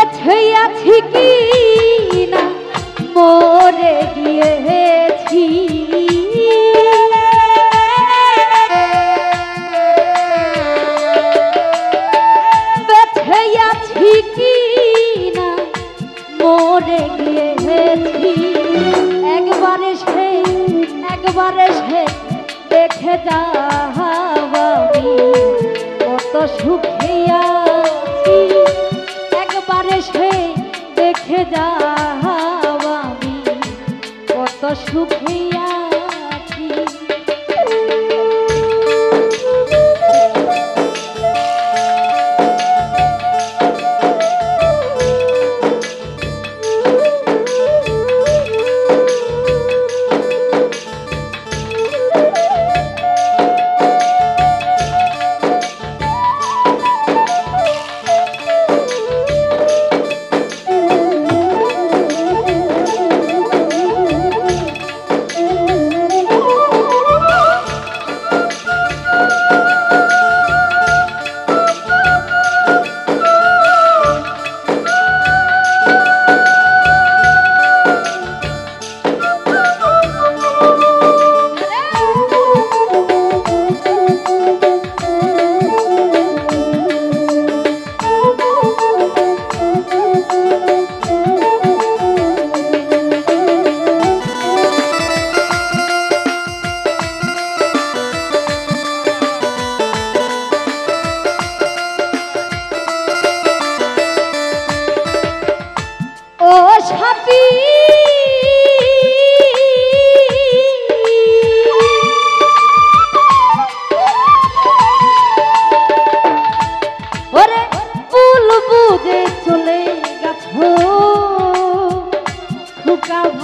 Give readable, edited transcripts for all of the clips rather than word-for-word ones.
বেঁচে আছি কি না মরে গিয়েছি, বেঁচে আছি কি না মরে গিয়েছি। একবারে সে দেখে যাও আমি কত সুখে আছি, একবারে সে দেখে যাও আমি কত সুখে আছি।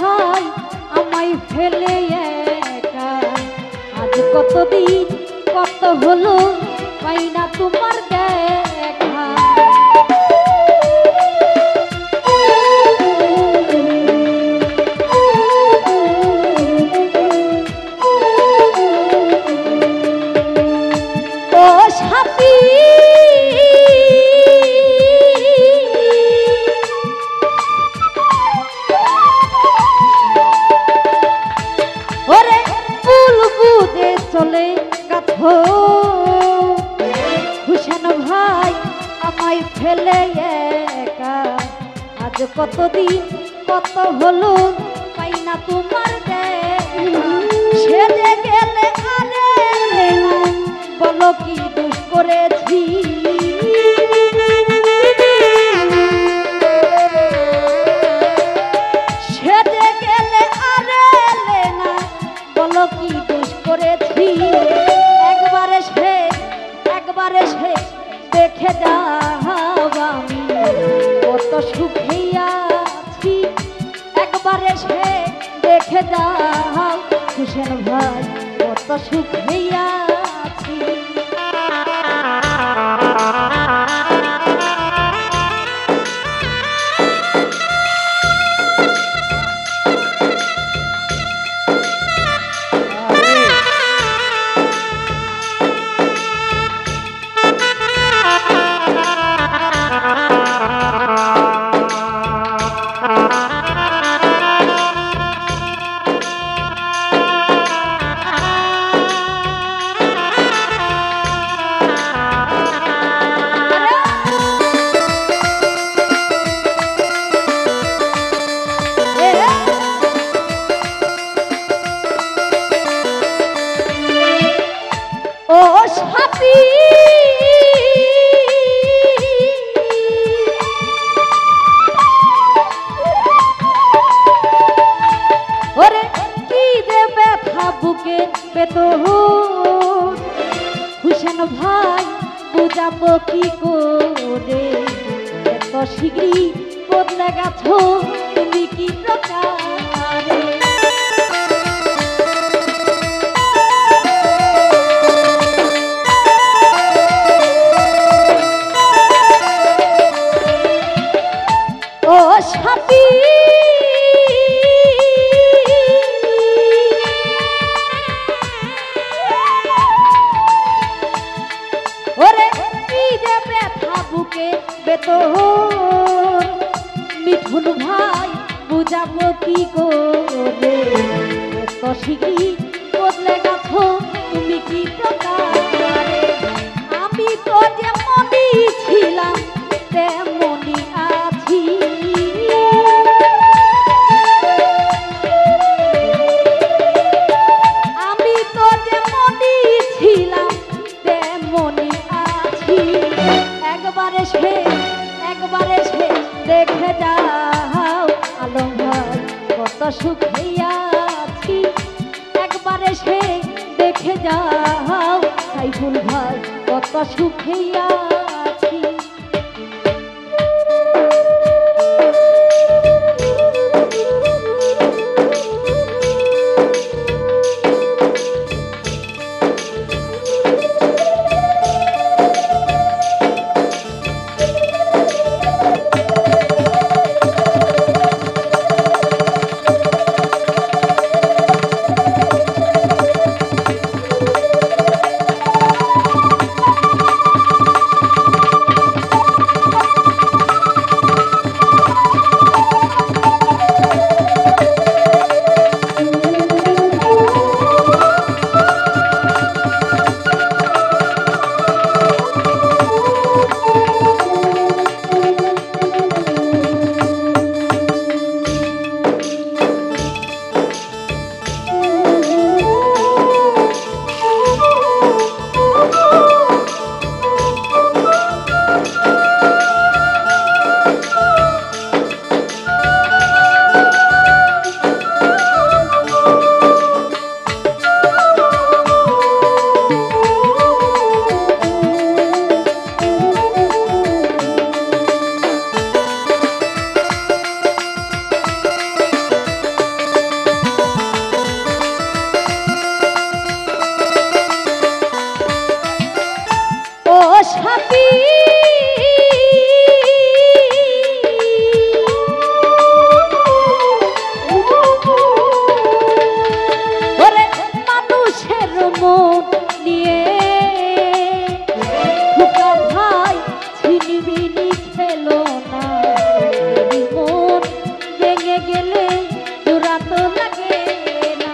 ভাই আমায় ফেলে একা, আজ কতদিন কত হলো পাই না তোমার দেখা। ও সাথী চলে কাছো হুসেন ভাই আমায় ফেলে একা, আজ কতদিন কত হলো পাই না তোমার দেখা। সেরে গেলে আরে বলো কি দোষ করেছি, সেরে গেলে আরে বলো কি দোষ করেছি। একবারে সে দেখে যাও আমি কত সুখে আছি, একবারে সে দেখে যাও হুসেন ভাই কত সুখে আছি। ও সাথী ওরে কি দে ব্যথা বুকে বেদন, হুসেন ভাই বুঝাবো কি করে, এত শীঘ্রই বদলে গেছো তুমি কি প্রকারে। ও সাথী ওরে কি যে ব্যথা বুকে বেদন, মিঠুন ভাই বুঝাবো কি করে এত শিগগিরই বদলে গেছো তুমি কি প্রকারে আমি তো যেমনই ছিলাম তেমনই আছি আমি তো যেমনই ছিলাম তেমনই আছি একবারে সে দেখে যাও আলম ভাই কত সুখে আছি একবারে সে দেখে যাও সাইফুল ভাই কত সুখে আছি সাথী ওরে মানুষের মন নিয়ে খোকা ভাই ছিনিবিনি খেলো না মন ভেঙে গেলে জোড়া তো লাগে না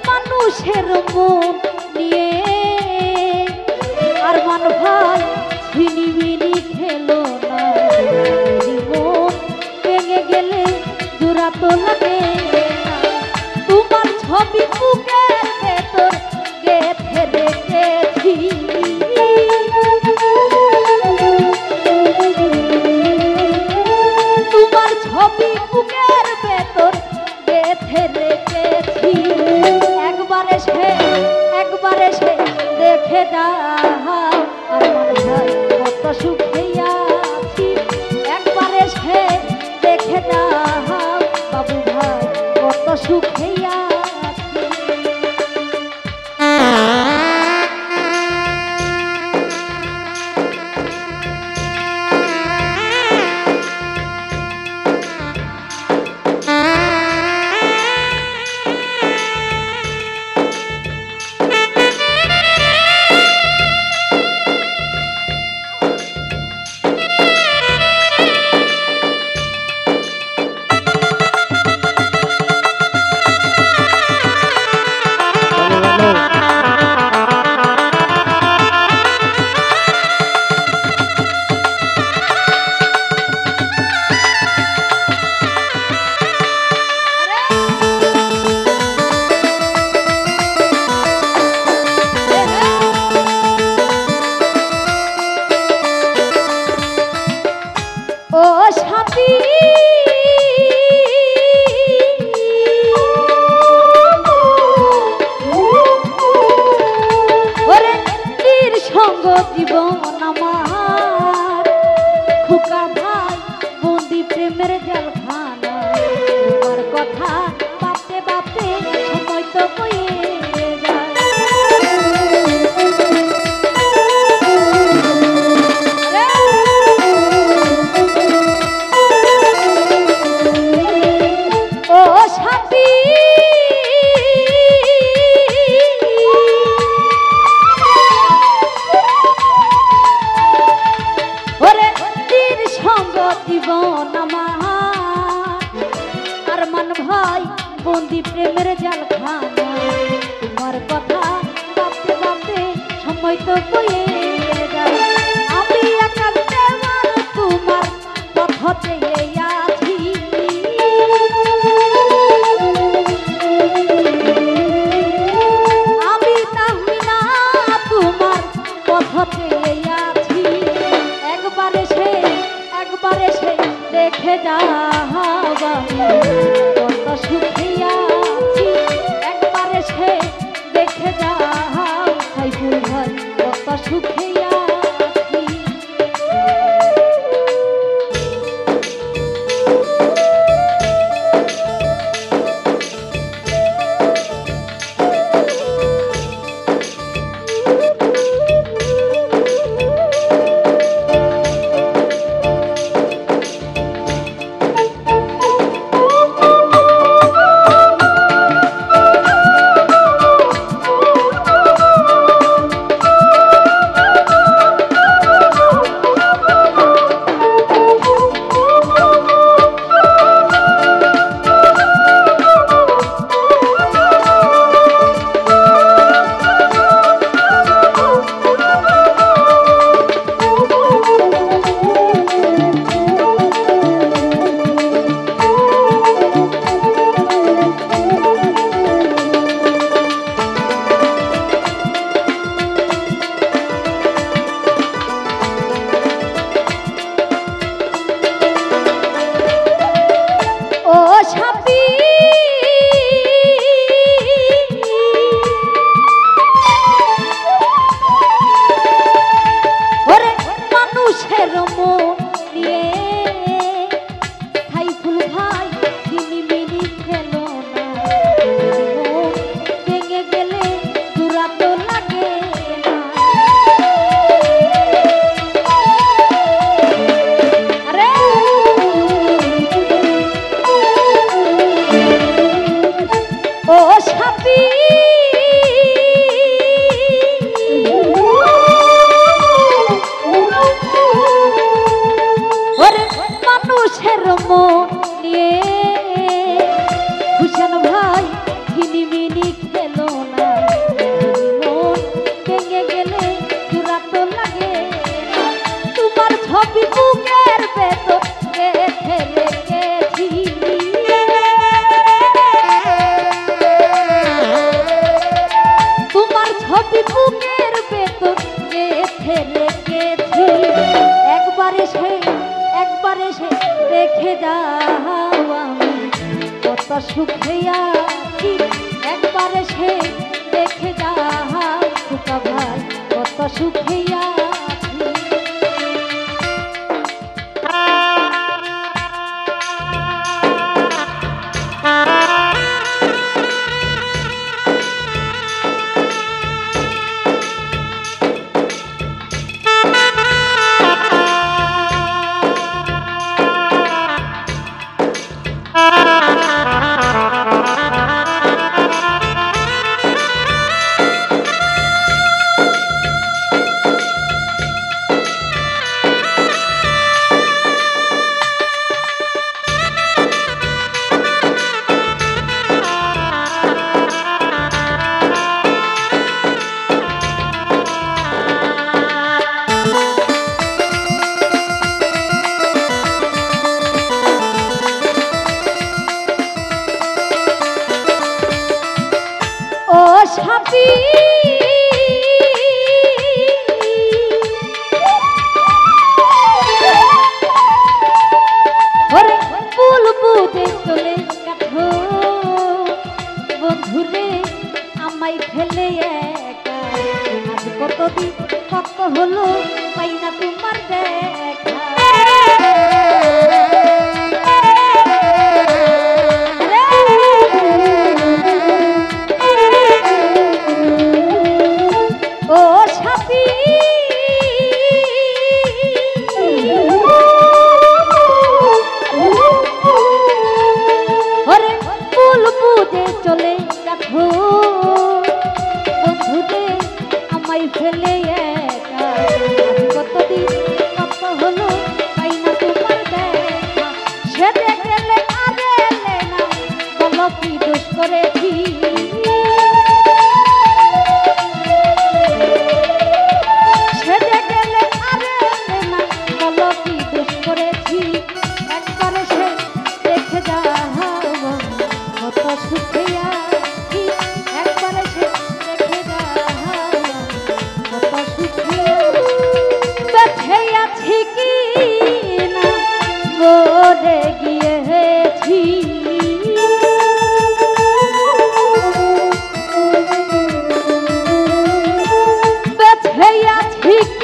মানুষের মন নিয়ে আর মান ভাই ছিনিবিনি খেলো না মন ভেঙে গেলে জোড়া তো লাগে না তোমার ছবি বুকের ভেতর গেঁথে রেখেছি তোমার ছবি বুকের ভেতর গেঁথে রেখেছি একবারে সে দেখে দাও আমার ভাই কত সুখে আছি একবারে সে দেখে দাও বাবু ভাই কত সুখে আছি হয়তো বয়ে যায় আমি একান্তে আমার তোমার পথ চেয়ে আছি আমি তাহমিনা তোমার পথ চেয়ে আছি একবার এসে দেখে যাও কত সুখে আছি একবার এসে দেখে যাও সাইফুল ভাই কত সুখে আছি দেখে যাও আমি কত সুখে আছি একবার এসে দেখে যাও খোকা ভাই কত সুখে আছি সাপি ওরে ফুল বুঝে চলে কাঠো বন্ধুরে আমায় ফেলে একা আজ কতদিন কত হলো পাই না তোমার দেখা চলে দেখো বন্ধুরে আমায় ফেলে একা কতদিন কত হলো পাই না তোমার দেখা ভিক্ষা